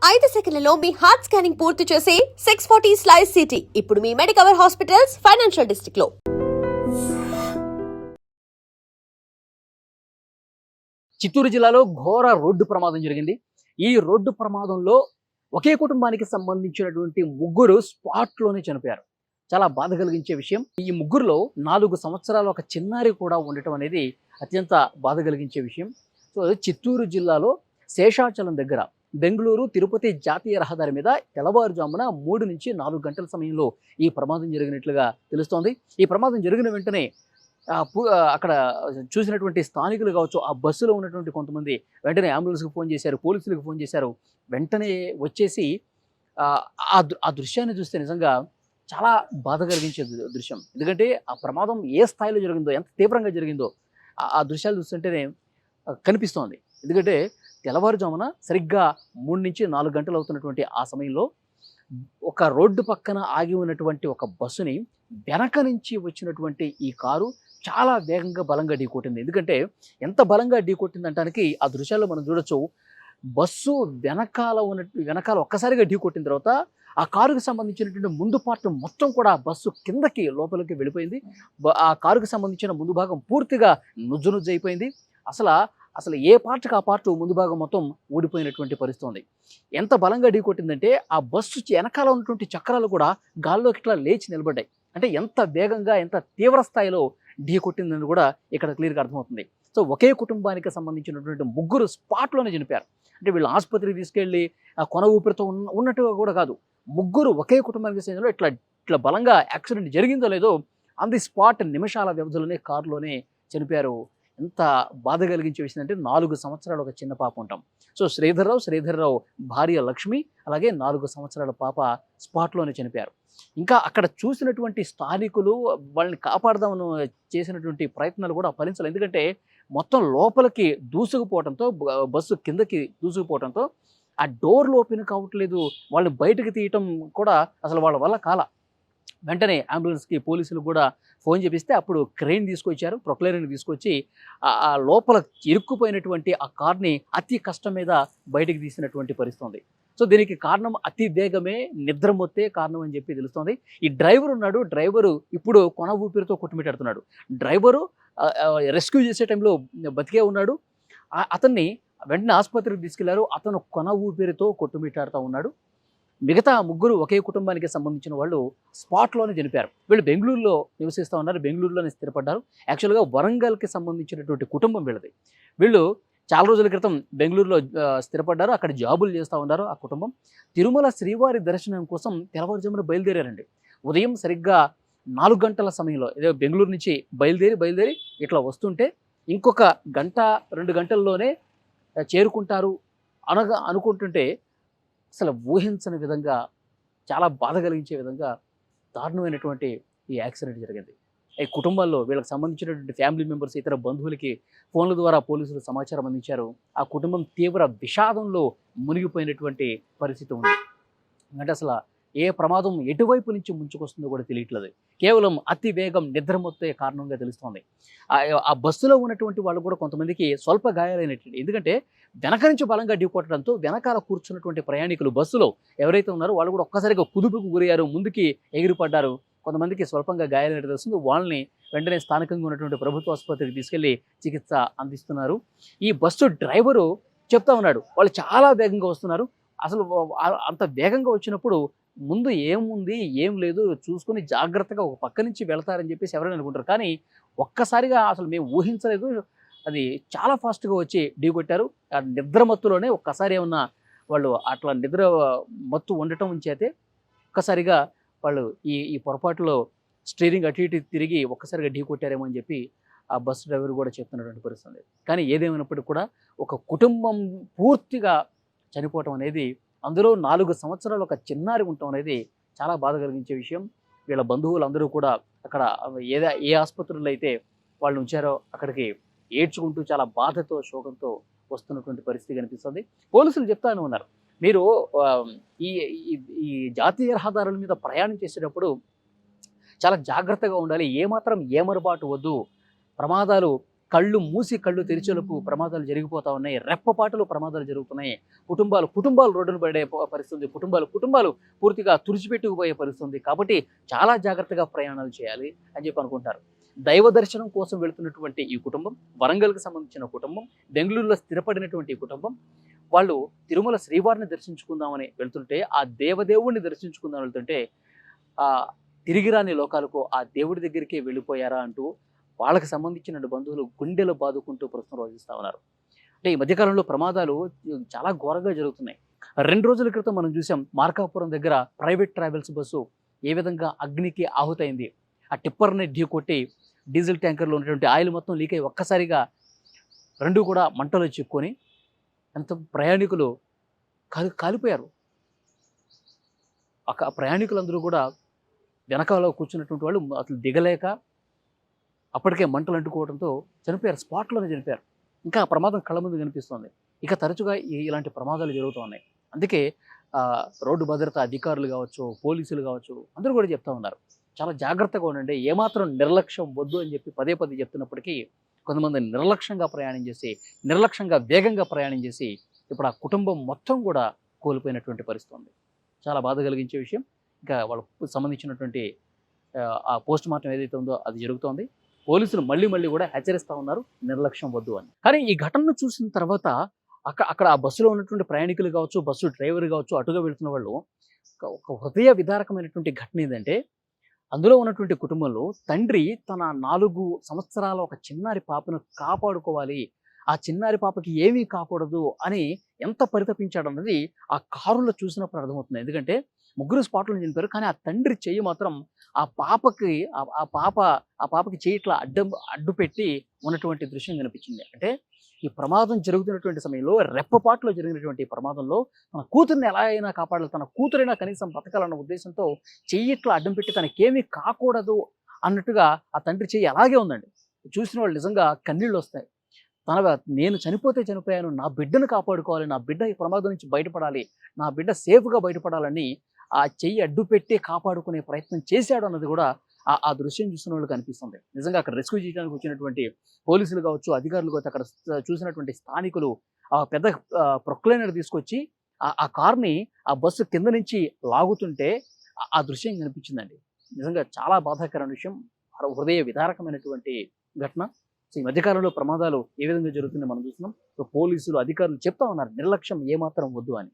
5 సెకన్లలో మీ heart scanning పూర్తి చేసి 640 స్లైస్ సిటీ ఇప్పుడు మీ మెడికవర్ హాస్పిటల్స్ ఫైనాన్షియల్ డిస్ట్రిక్ట్ లో. చిత్తూరు జిల్లాలో ఘోర రోడ్డు ప్రమాదం జరిగింది. ఈ రోడ్డు ప్రమాదంలో ఒకే కుటుంబానికి సంబంధించినటువంటి ముగ్గురు స్పాట్లోనే చనిపోయారు. చాలా బాధ కలిగించే విషయం. ఈ ముగ్గురులో 4 సంవత్సరాల ఒక చిన్నారి కూడా ఉండటం అనేది అత్యంత బాధ కలిగించే విషయం. సో చిత్తూరు జిల్లాలో శేషాచలం దగ్గర బెంగళూరు తిరుపతి జాతీయ రహదారి మీద తెల్లవారుజామున 3 నుంచి 4 గంటల సమయంలో ఈ ప్రమాదం జరిగినట్లుగా తెలుస్తోంది. ఈ ప్రమాదం జరిగిన వెంటనే అక్కడ చూసినటువంటి స్థానికులు కావచ్చు, ఆ బస్సులో ఉన్నటువంటి కొంతమంది వెంటనే అంబులెన్స్కి ఫోన్ చేశారు, పోలీసులకు ఫోన్ చేశారు. వెంటనే వచ్చేసి ఆ దృశ్యాన్ని చూస్తే నిజంగా చాలా బాధ కలిగించే దృశ్యం. ఎందుకంటే ఆ ప్రమాదం ఏ స్థాయిలో జరిగిందో, ఎంత తీవ్రంగా జరిగిందో ఆ దృశ్యాలు చూస్తుంటేనే కనిపిస్తోంది. ఎందుకంటే తెల్లవారుజామున సరిగ్గా 3 నుంచి 4 గంటలు అవుతున్నటువంటి ఆ సమయంలో ఒక రోడ్డు పక్కన ఆగి ఉన్నటువంటి ఒక బస్సుని వెనక నుంచి వచ్చినటువంటి ఈ కారు చాలా వేగంగా బలంగా ఢీకొట్టింది. ఎందుకంటే ఎంత బలంగా ఢీకొట్టిందంటానికి ఆ దృశ్యాల్లో మనం చూడొచ్చు. బస్సు వెనకాల ఒక్కసారిగా ఢీకొట్టిన తర్వాత ఆ కారుకు సంబంధించినటువంటి ముందు పార్ట్ మొత్తం కూడా బస్సు కిందకి లోపలికి వెళ్ళిపోయింది. ఆ కారుకు సంబంధించిన ముందు భాగం పూర్తిగా నుజ్జు అయిపోయింది. అసలు ఏ పార్ట్కి ఆ పార్ట్ ముందు భాగం మొత్తం ఊడిపోయినటువంటి పరిస్థితి ఉంది. ఎంత బలంగా ఢీకొట్టిందంటే ఆ బస్సు వెనకాల ఉన్నటువంటి చక్రాలు కూడా గాల్లోకి ఇట్లా లేచి నిలబడ్డాయి. అంటే ఎంత వేగంగా, ఎంత తీవ్ర స్థాయిలో ఢీకొట్టిందని కూడా ఇక్కడ క్లియర్గా అర్థమవుతుంది. సో ఒకే కుటుంబానికి సంబంధించినటువంటి ముగ్గురు స్పాట్లోనే చనిపోయారు. అంటే వీళ్ళు ఆసుపత్రికి తీసుకెళ్ళి కొన ఊపిరితో ఉన్నట్టుగా కూడా కాదు. ముగ్గురు ఒకే కుటుంబానికి చెందిన ఇట్లా బలంగా యాక్సిడెంట్ జరిగిందో లేదో ఆన్ ది స్పాట్ నిమిషాల వ్యవధిలోనే కారులోనే చనిపోయారు. ఎంత బాధ కలిగించే విషయం అంటే 4 సంవత్సరాలు ఒక చిన్న పాప ఉంటాం. సో శ్రీధర్రావు భార్య లక్ష్మి, అలాగే 4 సంవత్సరాల పాప స్పాట్లోనే చనిపోయారు. ఇంకా అక్కడ చూసినటువంటి స్థానికులు వాళ్ళని కాపాడదామని చేసినటువంటి ప్రయత్నాలు కూడా ఫలించాలి. ఎందుకంటే మొత్తం లోపలికి దూసుకుపోవడంతో, బస్సు కిందకి దూసుకుపోవడంతో ఆ డోర్లు ఓపెన్ కావట్లేదు. వాళ్ళని బయటకు తీయటం కూడా అసలు వాళ్ళ వల్ల కాల. వెంటనే అంబులెన్స్కి పోలీసులు కూడా ఫోన్ చేపిస్తే అప్పుడు క్రెయిన్ తీసుకొచ్చారు, ప్రొక్లైనర్ని తీసుకొచ్చి ఆ లోపల ఇరుక్కుపోయినటువంటి ఆ కార్ని అతి కష్టం మీద బయటికి తీసినటువంటి పరిస్థితి ఉంది. సో దీనికి కారణం అతి వేగమే, నిద్రమొత్తే కారణం అని చెప్పి తెలుస్తోంది. ఈ డ్రైవర్ ఉన్నాడు, డ్రైవరు ఇప్పుడు కొన ఊపిరితో కొట్టుమిట్టాడుతున్నాడు. డ్రైవరు రెస్క్యూ చేసే టైంలో బతికే ఉన్నాడు. అతన్ని వెంటనే ఆసుపత్రికి తీసుకెళ్లారు. అతను కొన ఊపిరితో కొట్టుమిట్టాడుతూ ఉన్నాడు. మిగతా ముగ్గురు ఒకే కుటుంబానికి సంబంధించిన వాళ్ళు స్పాట్లోనే చనిపోయారు. వీళ్ళు బెంగళూరులో నివసిస్తూ ఉన్నారు, బెంగళూరులోనే స్థిరపడ్డారు. యాక్చువల్గా వరంగల్కి సంబంధించినటువంటి కుటుంబం వీళ్ళది. వీళ్ళు చాలా రోజుల క్రితం బెంగళూరులో స్థిరపడ్డారు, అక్కడ జాబులు చేస్తూ ఉన్నారు. ఆ కుటుంబం తిరుమల శ్రీవారి దర్శనం కోసం తెల్లవారుజామున బయలుదేరారండి. ఉదయం సరిగ్గా 4 గంటల సమయంలో ఏదో బెంగళూరు నుంచి బయలుదేరి ఇట్లా వస్తుంటే ఇంకొక గంట 2 గంటల్లోనే చేరుకుంటారు అనుకుంటుంటే అసలు ఊహించని విధంగా, చాలా బాధ కలిగించే విధంగా దారుణమైనటువంటి ఈ యాక్సిడెంట్ జరిగింది. ఈ కుటుంబాల్లో వీళ్ళకి సంబంధించినటువంటి ఫ్యామిలీ మెంబర్స్, ఇతర బంధువులకి ఫోన్ల ద్వారా పోలీసులు సమాచారం అందించారు. ఆ కుటుంబం తీవ్ర విషాదంలో మునిగిపోయినటువంటి పరిస్థితి ఉంది. అంటే అసలు ఏ ప్రమాదం ఎటువైపు నుంచి ముంచుకొస్తుందో కూడా తెలియట్లేదు. కేవలం అతి వేగం, నిద్రమొత్తే కారణంగా తెలుస్తోంది. ఆ బస్సులో ఉన్నటువంటి వాళ్ళు కూడా కొంతమందికి స్వల్ప గాయాలైనటువంటి, ఎందుకంటే వెనక నుంచి బలంగా ఢీకొట్టడంతో వెనకాల కూర్చున్నటువంటి ప్రయాణికులు బస్సులో ఎవరైతే ఉన్నారో వాళ్ళు కూడా ఒక్కసారిగా కుదుపుకు గురయ్యారు, ముందుకి ఎగిరిపడ్డారు. కొంతమందికి స్వల్పంగా గాయాలైనట్టు తెలుస్తుంది. వాళ్ళని వెంటనే స్థానికంగా ఉన్నటువంటి ప్రభుత్వ ఆసుపత్రికి తీసుకెళ్లి చికిత్స అందిస్తున్నారు. ఈ బస్సు డ్రైవరు చెప్తా ఉన్నాడు, వాళ్ళు చాలా వేగంగా వస్తున్నారు. అసలు అంత వేగంగా వచ్చినప్పుడు ముందు ఏముంది ఏం లేదు చూసుకొని జాగ్రత్తగా ఒక పక్క నుంచి వెళ్తారని చెప్పేసి ఎవరైనా అనుకుంటారు. కానీ ఒక్కసారిగా అసలు మేము ఊహించలేదు, అది చాలా ఫాస్ట్గా వచ్చి ఢీకొట్టారు. ఆ నిద్రమత్తులోనే ఒక్కసారి ఏమన్నా వాళ్ళు అట్లా నిద్ర మత్తు ఉండటం చేతే ఒక్కసారిగా వాళ్ళు ఈ పొరపాటులో స్టీరింగ్ అటు ఇటు తిరిగి ఒక్కసారిగా ఢీకొట్టారేమో అని చెప్పి ఆ బస్ డ్రైవర్ కూడా చెప్తున్నటువంటి పరిస్థితి. కానీ ఏదేమైనప్పటికీ కూడా ఒక కుటుంబం పూర్తిగా చనిపోవటం అనేది, అందులో 4 సంవత్సరాలు ఒక చిన్నారి ఉండటం అనేది చాలా బాధ కలిగించే విషయం. వీళ్ళ బంధువులు అందరూ కూడా అక్కడ ఏ ఆసుపత్రుల్లో అయితే వాళ్ళు ఉంచారో అక్కడికి ఏడ్చుకుంటూ చాలా బాధతో, శోకంతో వస్తున్నటువంటి పరిస్థితి కనిపిస్తుంది. పోలీసులు చెప్తానే ఉన్నారు, మీరు ఈ జాతీయ రహదారుల మీద ప్రయాణం చేసేటప్పుడు చాలా జాగ్రత్తగా ఉండాలి, ఏమాత్రం ఏమరబాటు వద్దు, ప్రమాదాలు కళ్ళు మూసి కళ్ళు తెరిచేలోపు ప్రమాదాలు జరిగిపోతా ఉన్నాయి. రెప్పపాటులో ప్రమాదాలు జరుగుతున్నాయి. కుటుంబాలు రోడ్డున పడే పరిస్థితి, కుటుంబాలు పూర్తిగా తుడిచిపెట్టుకుపోయే పరిస్థితి. కాబట్టి చాలా జాగ్రత్తగా ప్రయాణాలు చేయాలి అని చెప్పి అనుకుంటారు. దైవ దర్శనం కోసం వెళుతున్నటువంటి ఈ కుటుంబం, వరంగల్కి సంబంధించిన కుటుంబం, బెంగళూరులో స్థిరపడినటువంటి ఈ కుటుంబం, వాళ్ళు తిరుమల శ్రీవారిని దర్శించుకుందామని వెళ్తుంటే, ఆ దేవదేవుడిని దర్శించుకుందామని వెళ్తుంటే తిరిగి రాని లోకాలకు ఆ దేవుడి దగ్గరికే వెళ్ళిపోయారా అంటూ వాళ్ళకి సంబంధించిన బంధువులు గుండెలు బాదుకుంటూ ప్రస్తుతం రోజిస్తూ ఉన్నారు. అంటే ఈ మధ్యకాలంలో ప్రమాదాలు చాలా ఘోరంగా జరుగుతున్నాయి. 2 రోజుల క్రితం మనం చూసాం, మార్కాపురం దగ్గర ప్రైవేట్ ట్రావెల్స్ బస్సు ఏ విధంగా అగ్నికి ఆహుతైంది. ఆ టిప్పర్ని ఢీ కొట్టి డీజిల్ ట్యాంకర్లో ఉన్నటువంటి ఆయిల్ మొత్తం లీక్ అయ్యి ఒక్కసారిగా 2 కూడా మంటలు చిక్కుకొని ఎంత ప్రయాణికులు కాలిపోయారు. ఆ ప్రయాణికులందరూ కూడా వెనకాల కూర్చున్నటువంటి వాళ్ళు అసలు దిగలేక అప్పటికే మంటలు అంటుకోవడంతో చనిపోయారు, స్పాట్లోనే చనిపోయారు. ఇంకా ఆ ప్రమాదం కళ్ళ ముందు కనిపిస్తుంది. ఇక తరచుగా ఇలాంటి ప్రమాదాలు జరుగుతూ ఉన్నాయి. అందుకే రోడ్డు భద్రతా అధికారులు కావచ్చు, పోలీసులు కావచ్చు, అందరూ కూడా చెప్తా ఉన్నారు, చాలా జాగ్రత్తగా ఉండండి, ఏమాత్రం నిర్లక్ష్యం వద్దు అని చెప్పి పదే చెప్తున్నప్పటికీ కొంతమంది నిర్లక్ష్యంగా ప్రయాణం చేసి, నిర్లక్ష్యంగా వేగంగా ప్రయాణం చేసి ఇప్పుడు ఆ కుటుంబం మొత్తం కూడా కోల్పోయినటువంటి పరిస్థితి ఉంది. చాలా బాధ కలిగించే విషయం. ఇంకా వాళ్ళకు సంబంధించినటువంటి ఆ పోస్ట్ మార్టం ఏదైతే ఉందో అది జరుగుతోంది. పోలీసులు మళ్ళీ కూడా హెచ్చరిస్తూ ఉన్నారు, నిర్లక్ష్యం వద్దు అని. కానీ ఈ ఘటనను చూసిన తర్వాత అక్కడ ఆ బస్సులో ఉన్నటువంటి ప్రయాణికులు కావచ్చు, బస్సు డ్రైవర్ కావచ్చు, అటుగా వెళ్తున్న వాళ్ళు ఒక హృదయ విదారకమైనటువంటి ఘటన ఏంటంటే, అందులో ఉన్నటువంటి కుటుంబంలో తండ్రి తన 4 సంవత్సరాల ఒక చిన్నారి పాపను కాపాడుకోవాలి, ఆ చిన్నారి పాపకి ఏమీ కాకూడదు అని ఎంత పరితపించాడు అన్నది ఆ కారులో చూసినప్పుడు అర్థమవుతుంది. ఎందుకంటే 3 స్పాట్లో చనిపోయారు, కానీ ఆ తండ్రి చెయ్యి మాత్రం ఆ పాపకి చెయ్యి ఇట్లా అడ్డు పెట్టి ఉన్నటువంటి దృశ్యం కనిపించింది. అంటే ఈ ప్రమాదం జరుగుతున్నటువంటి సమయంలో, రెప్పపాట్లో జరిగినటువంటి ప్రమాదంలో తన కూతుర్ని ఎలా అయినా కాపాడాలి, తన కూతురైనా కనీసం బతకాలన్న ఉద్దేశంతో చెయ్యి ఇట్లా అడ్డం పెట్టి తనకేమీ కాకూడదు అన్నట్టుగా ఆ తండ్రి చెయ్యి అలాగే ఉందండి. చూసిన వాళ్ళు నిజంగా కన్నీళ్ళు వస్తాయి. నేను చనిపోతే చనిపోయాను, నా బిడ్డను కాపాడుకోవాలి, నా బిడ్డ ఈ ప్రమాదం నుంచి బయటపడాలి, నా బిడ్డ సేఫ్గా బయటపడాలని ఆ చెయ్యి అడ్డు పెట్టి కాపాడుకునే ప్రయత్నం చేశాడు అన్నది కూడా ఆ దృశ్యం చూసిన వాళ్ళకి అనిపిస్తుంది. నిజంగా అక్కడ రెస్క్యూ చేయడానికి వచ్చినటువంటి పోలీసులు కావచ్చు, అధికారులు కావచ్చు, అక్కడ చూసినటువంటి స్థానికులు ఆ పెద్ద ప్రొక్లైనర్ తీసుకొచ్చి ఆ కార్ని ఆ బస్సు కింద నుంచి లాగుతుంటే ఆ దృశ్యం కనిపించిందండి. నిజంగా చాలా బాధాకరమైన విషయం, హృదయ విదారకమైనటువంటి ఘటన. ఈ మధ్యకాలంలో ప్రమాదాలు ఏ విధంగా జరుగుతుందో మనం చూస్తున్నాం. పోలీసులు, అధికారులు చెప్తా ఉన్నారు, నిర్లక్ష్యం ఏమాత్రం వద్దు అని.